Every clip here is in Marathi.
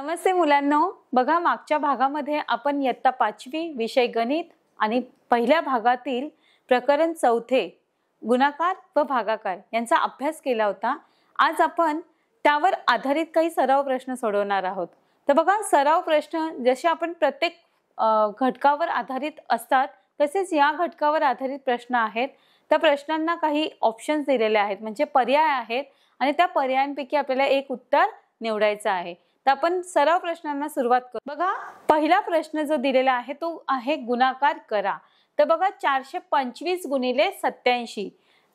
नमस्ते मुलांनो, बघा मागच्या भागामध्ये आपण इयत्ता 5वी विषय गणित आणि पहिल्या भागातील प्रकरण 4 गुणाकार व भागाकार यांचा अभ्यास केला होता। आज आपण त्यावर आधारित काही सराव प्रश्न सोडवणार आहोत। तर बघा सराव प्रश्न जसे आपण प्रत्येक घटकावर आधारित असतात तसेच या घटकावर आधारित प्रश्न आहेत। त्या प्रश्नांना काही ऑप्शन्स दिलेले आहेत म्हणजे पर्याय आहेत आणि त्या पर्यायांपैकी आपल्याला एक उत्तर निवडायचं आहे। तर आपण सराव प्रश्नांना सुरुवात करू। बघा पहिला प्रश्न जो दिलेला आहे तो आहे गुणाकार करा। तर बघा 425 गुणिले 87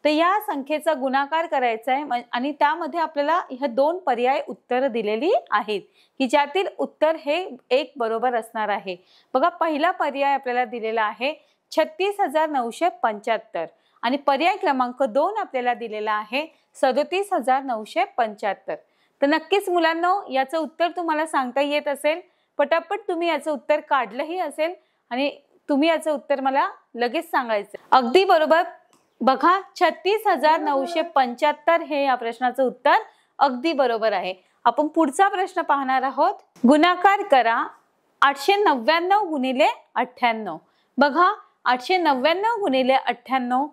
तर या संख्येचा गुणाकार करायचा आहे आणि त्यामध्ये आपल्याला ह्या दोन पर्याय उत्तर दिलेली आहेत की ज्यातील उत्तर हे एक बरोबर असणार आहे। बघा पहिला पर्याय आपल्याला दिलेला आहे 36975 आणि पर्याय क्रमांक 2 आपल्याला दिलेला आहे 37975। तर नक्कीच मुलांनो याचं उत्तर तुम्हाला सांगता येत असेल, पटापट तुम्ही याचं उत्तर काढलंही असेल आणि तुम्ही याचं उत्तर मला लगेच सांगायचं। अगदी बरोबर, बघा 36975 हे या प्रश्नाचं उत्तर अगदी बरोबर आहे। आपण पुढचा प्रश्न पाहणार आहोत। गुणाकार करा 899 गुणिले 98। बघा 899 गुणिले 98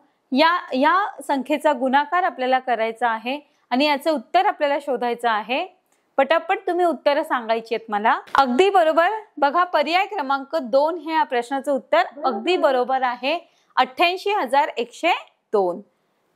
या संख्येचा गुणाकार आपल्याला करायचा आहे आणि याचं उत्तर आपल्याला शोधायचं आहे। पटापट तुम्ही उत्तर सांगायची आहेत मला। अगदी बरोबर, बघा पर्याय क्रमांक 2 हे या प्रश्नाचं उत्तर अगदी बरोबर आहे 88102।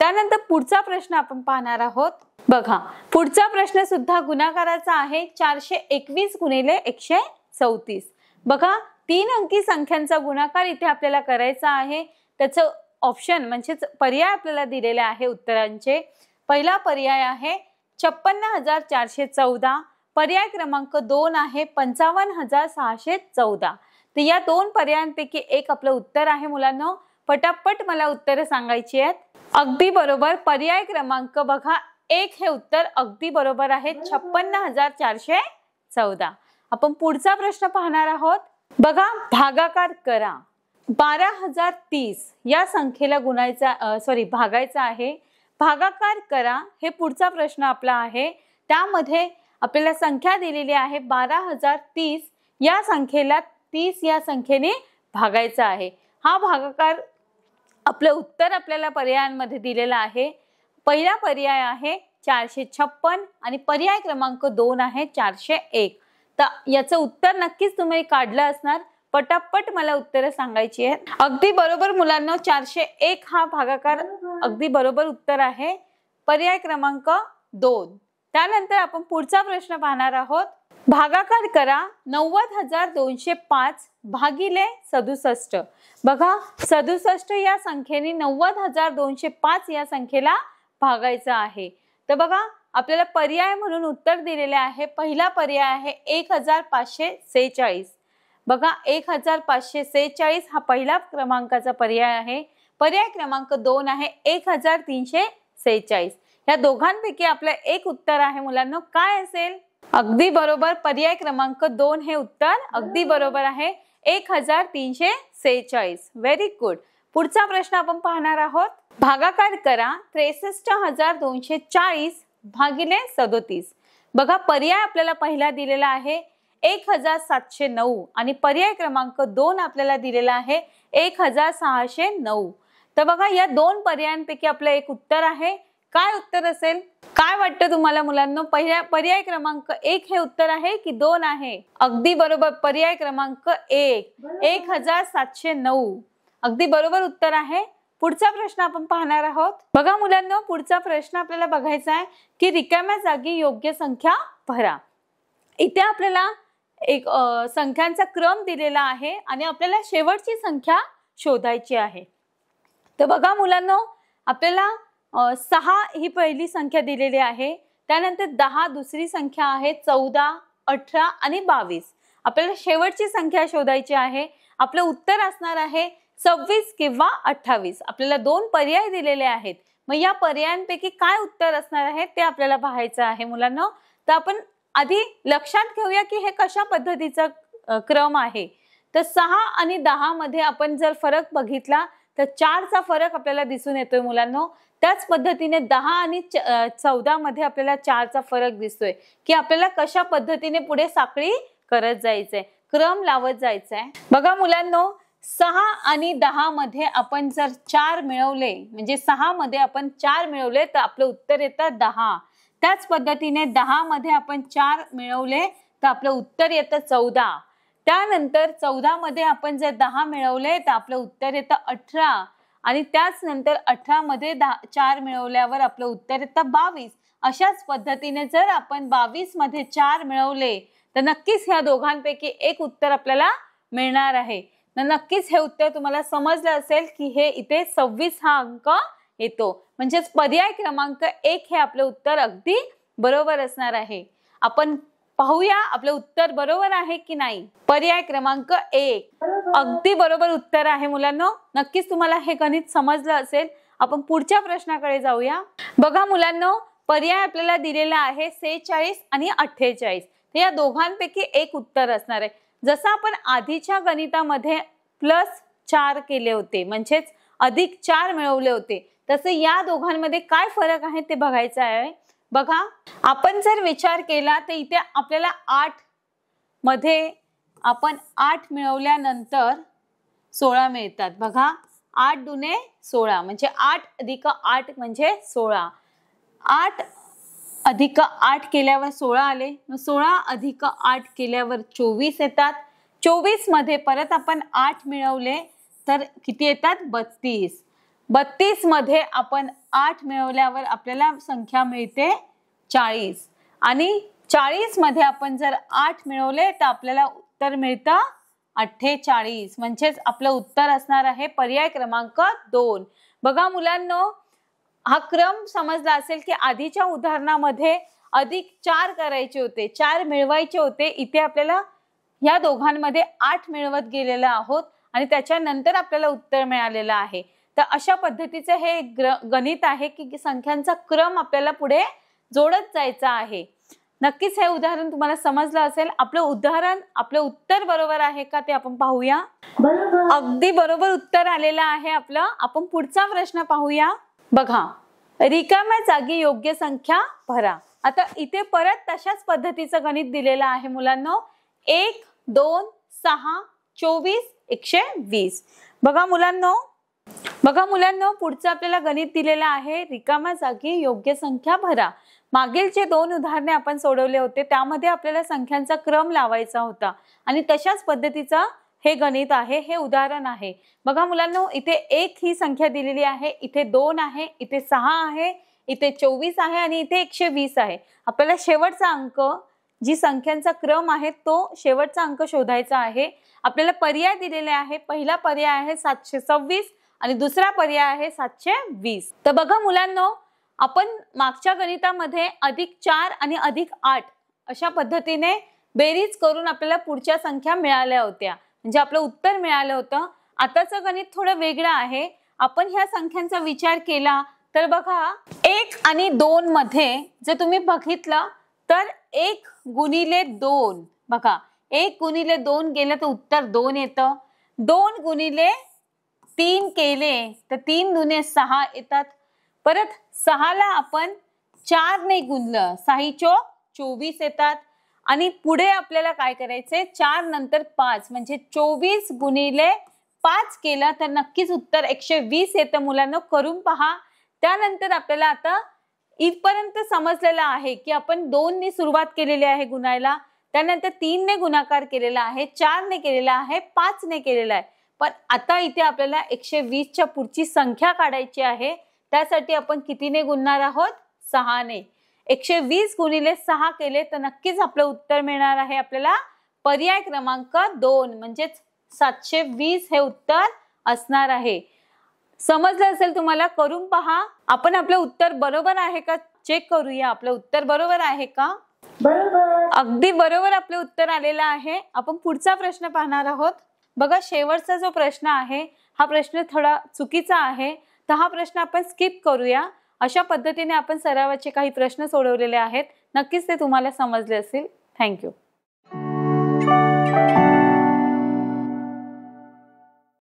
त्यानंतर पुढचा प्रश्न आपण पाहणार आहोत। बघा पुढचा प्रश्न सुद्धा गुणाकाराचा आहे 421 गुणिले 134। बघा 3 अंकी संख्यांचा गुणाकार इथे आपल्याला करायचा आहे। त्याचं ऑप्शन म्हणजे पर्याय आपल्याला दिलेले आहे उत्तरांचे। पहिला पर्याय आहे 56414, पर्याय क्रमांक 2 आहे 55614। तर या दोन पर्यायांपैकी एक आपलं उत्तर आहे मुलांनो। पटापट मला उत्तर सांगायची आहेत। अगदी बरोबर, पर्याय क्रमांक बघा 1 हे उत्तर अगदी बरोबर आहे 56414। आपण पुढचा प्रश्न पाहणार आहोत। बघा भागाकार करा 12030 या संख्येला भागायचा आहे। भागाकार करा हे पुढचा प्रश्न आपला आहे। त्यामध्ये आपल्याला संख्या दिलेली आहे 12030 या संख्येला 30 या संख्येने भागायचा आहे। हा भागाकार आपलं उत्तर आपल्याला पर्यायांमध्ये दिलेला आहे। पहिला पर्याय आहे 456 आणि पर्याय क्रमांक 2 आहे 401। तर याचं उत्तर नक्कीच तुम्ही काढलं असणार, पटापट मला उत्तर सांगायची आहेत। अगदी बरोबर मुलांना 401 हा भागाकार अगदी बरोबर उत्तर आहे, पर्याय क्रमांक 2। त्यानंतर आपण पुढचा प्रश्न पाहणार आहोत। भागाकार करा 90205 भागिले 67। बघा 67 या संख्येने 90205 या संख्येला भागायचं आहे। तर बघा आपल्याला पर्याय म्हणून उत्तर दिलेले आहे। पहिला पर्याय आहे 1546। बघा 1546 हा पहिला क्रमांकाचा पर्याय आहे। पर्याय क्रमांक 2 आहे 1346। या दोघांपैकी आपलं एक उत्तर आहे मुलांना, काय असेल? अगदी बरोबर, पर्याय क्रमांक 2 हे उत्तर अगदी बरोबर आहे 1346। Very good. पुढचा प्रश्न आपण पाहणार आहोत। भागाकार करा 63240 भागिले 37। बघा पर्याय आपल्याला पहिला दिलेला आहे 1709 आणि पर्याय क्रमांक 2 आपल्याला दिलेला आहे 1609। तर बघा या दोन पर्यायांपैकी आपलं एक उत्तर आहे। काय उत्तर असेल? काय वाटतं तुम्हाला मुलांना? पर्याय क्रमांक 1 हे उत्तर आहे की 2 आहे? अगदी बरोबर, पर्याय क्रमांक 1 1709 अगदी बरोबर उत्तर आहे। पुढचा प्रश्न आपण पाहणार आहोत। बघा मुलांना पुढचा प्रश्न आपल्याला बघायचा आहे की रिकाम्या जागी योग्य संख्या भरा। इथे आपल्याला एक संख्यांचा क्रम दिलेला आहे आणि आपल्याला शेवटची संख्या शोधायची आहे। तर बघा मुलांनो आपल्याला 6 ही पहिली संख्या दिलेली आहे, त्यानंतर 10 दुसरी संख्या आहे, 14 18 आणि 22 आपल्याला शेवटची संख्या शोधायची आहे। आपलं उत्तर असणार आहे 26 किंवा 28। आपल्याला दोन पर्याय दिलेले आहेत, मग या पर्यायांपैकी काय उत्तर असणार आहे ते आपल्याला पाहायचं आहे मुलांना। तर आपण आधी लक्षात घेऊया की हे कशा पद्धतीचा क्रम आहे। तर 6 आणि 10 मध्ये आपण जर फरक बघितला तर 4चा फरक आपल्याला दिसून येतोय मुलांनो। त्याच पद्धतीने 10 आणि 14 मध्ये आपल्याला 4चा फरक दिसतोय की आपल्याला कशा पद्धतीने पुढे साखळी करत जायचंय, क्रम लावत जायचंय। बघा मुलांनो, 6 आणि 10 मध्ये आपण जर 4 मिळवले, म्हणजे 6 मध्ये आपण 4 मिळवले तर आपलं उत्तर येतं 10। त्याच पद्धतीने 10 मध्ये आपण 4 मिळवले तर आपलं उत्तर येतं 14। त्यानंतर 14 मध्ये आपण जर 10 मिळवले तर आपलं उत्तर येतं 18 आणि त्याच नंतर 18 मध्ये 4 मिळवल्यावर आपलं उत्तर येतं 22। अशाच पद्धतीने जर आपण 22 मध्ये 4 मिळवले तर नक्कीच ह्या दोघांपैकी एक उत्तर आपल्याला मिळणार आहे। तर नक्कीच हे उत्तर तुम्हाला समजलं असेल की हे इथे 26 हा अंक येतो, म्हणजेच पर्याय क्रमांक 1 हे आपलं उत्तर अगदी बरोबर असणार आहे। आपण पाहूया आपलं उत्तर बरोबर आहे की नाही। पर्याय क्रमांक 1 अगदी बरोबर उत्तर आहे मुलांनो। नक्कीच तुम्हाला हे गणित समजलं असेल। आपण पुढच्या प्रश्नाकडे जाऊया। बघा मुलांनो, पर्याय आपल्याला दिलेला आहे 46 आणि 48। तर या दोघांपैकी एक उत्तर असणार आहे। जसं आपण आधीच्या गणितामध्ये +4 केले होते, म्हणजेच अधिक 4 मिळवले होते, तसे या दोघांमध्ये काय फरक आहे ते बघायचं आहे। बघा, आपण जर विचार केला तर इथे आपल्याला 8 मध्ये आपण 8 मिळवल्यानंतर 16 मिळतात। बघा, 8 दुने 16 म्हणजे 8 अधिक 8 म्हणजे 16। 8 अधिक 8 केल्यावर 16 आले, 16 अधिक 8 केल्यावर 24 येतात। 24 मध्ये परत आपण 8 मिळवले तर किती येतात? 32। 32 मध्ये आपण 8 मिळवल्यावर आपल्याला संख्या मिळते 40 आणि 40 मध्ये आपण जर 8 मिळवले तर आपल्याला उत्तर मिळतं 48। म्हणजेच आपलं उत्तर असणार आहे पर्याय क्रमांक 2। बघा मुलांनो, हा क्रम समजला असेल की आधीच्या उदाहरणामध्ये अधिक 4 करायचे होते, 4 मिळवायचे होते। इथे आपल्याला या दोघांमध्ये 8 मिळवत गेलेलो आहोत आणि त्याच्यानंतर आपल्याला उत्तर मिळालेलं आहे। तर अशा पद्धतीचे हे गणित आहे की संख्यांचा क्रम आपल्याला पुढे जोडत जायचा आहे। नक्कीच हे उदाहरण तुम्हाला समजलं असेल। आपलं उत्तर बरोबर आहे का ते आपण पाहूया। अगदी बरोबर उत्तर आलेलं आहे आपलं। आपण पुढचा प्रश्न पाहूया। बघा, रिकाम्या जागी योग्य संख्या भरा। आता इथे परत तशाच पद्धतीचं गणित दिलेलं आहे मुलांनो। 1, 2, 6, 24, 120। बघा मुलांनो, पुढचं आपल्याला गणित दिलेलं आहे, रिकाम्या जागी योग्य संख्या भरा। मागील जे 2 उदाहरणे आपण सोडवले होते त्यामध्ये आपल्याला संख्यांचा क्रम लावायचा होता आणि तशाच पद्धतीचा हे गणित आहे, हे उदाहरण आहे। बघा मुलांनो, इथे 1 ही संख्या दिलेली आहे, इथे 2 आहे, इथे 6 आहे, इथे 24 आहे आणि इथे 120 आहे। आपल्याला शेवटचा अंक, जी संख्यांचा क्रम आहे तो शेवटचा अंक शोधायचा आहे। आपल्याला पर्याय दिलेले आहे। पहिला पर्याय आहे 726 आणि दुसरा पर्याय आहे 720। तर बघा मुलांनो, आपण मागच्या गणितामध्ये +4 आणि +8 अशा पद्धतीने बेरीज करून आपल्याला पुढच्या संख्या मिळाल्या होत्या, म्हणजे आपलं उत्तर मिळालं होतं। आताचं गणित थोडं वेगळं आहे। आपण ह्या संख्यांचा विचार केला तर बघा, 1 आणि 2 मध्ये जर तुम्ही बघितलं तर 1 गुणिले 2, बघा 1 गुणिले 2 गेलं तर उत्तर 2 येतं। 2 गुणिले 3 केले तर 3 दुने 6 येतात। परत 6 ला आपण 4 ने गुणलं, 6 चोक 24 येतात आणि पुढे आपल्याला काय करायचंय, 4 नंतर 5 म्हणजे 24 गुणिले 5 केलं तर नक्कीच उत्तर 120 येतं। मुलांना करून पहा। त्यानंतर आपल्याला आता इथपर्यंत समजलेलं आहे की आपण 2 ने सुरुवात केलेली आहे गुणायला, त्यानंतर 3 ने गुणाकार केलेला आहे, 4 ने केलेला आहे, 5 ने केलेला आहे। पण आता इथे आपल्याला 120 च्या पुढची संख्या काढायची आहे। त्यासाठी आपण कितीने गुणणार आहोत? 6 ने। 120 गुणिले 6 केले तर नक्कीच आपलं उत्तर मिळणार आहे आपल्याला पर्याय क्रमांक 2 म्हणजेच 720 हे उत्तर असणार आहे। समजलं असेल तुम्हाला, करून पहा। आपण आपलं उत्तर बरोबर आहे का चेक करूया। आपलं उत्तर बरोबर आहे का? बरोबर, अगदी बरोबर आपलं उत्तर आलेलं आहे। आपण पुढचा प्रश्न पाहणार आहोत। बघा, शेवटचा जो प्रश्न आहे हा प्रश्न थोडा चुकीचा आहे, तर हा प्रश्न आपण स्किप करूया। अशा पद्धतीने आपण सरावाचे काही प्रश्न सोडवलेले आहेत। नक्कीच ते तुम्हाला समजले असतील। थँक्यू।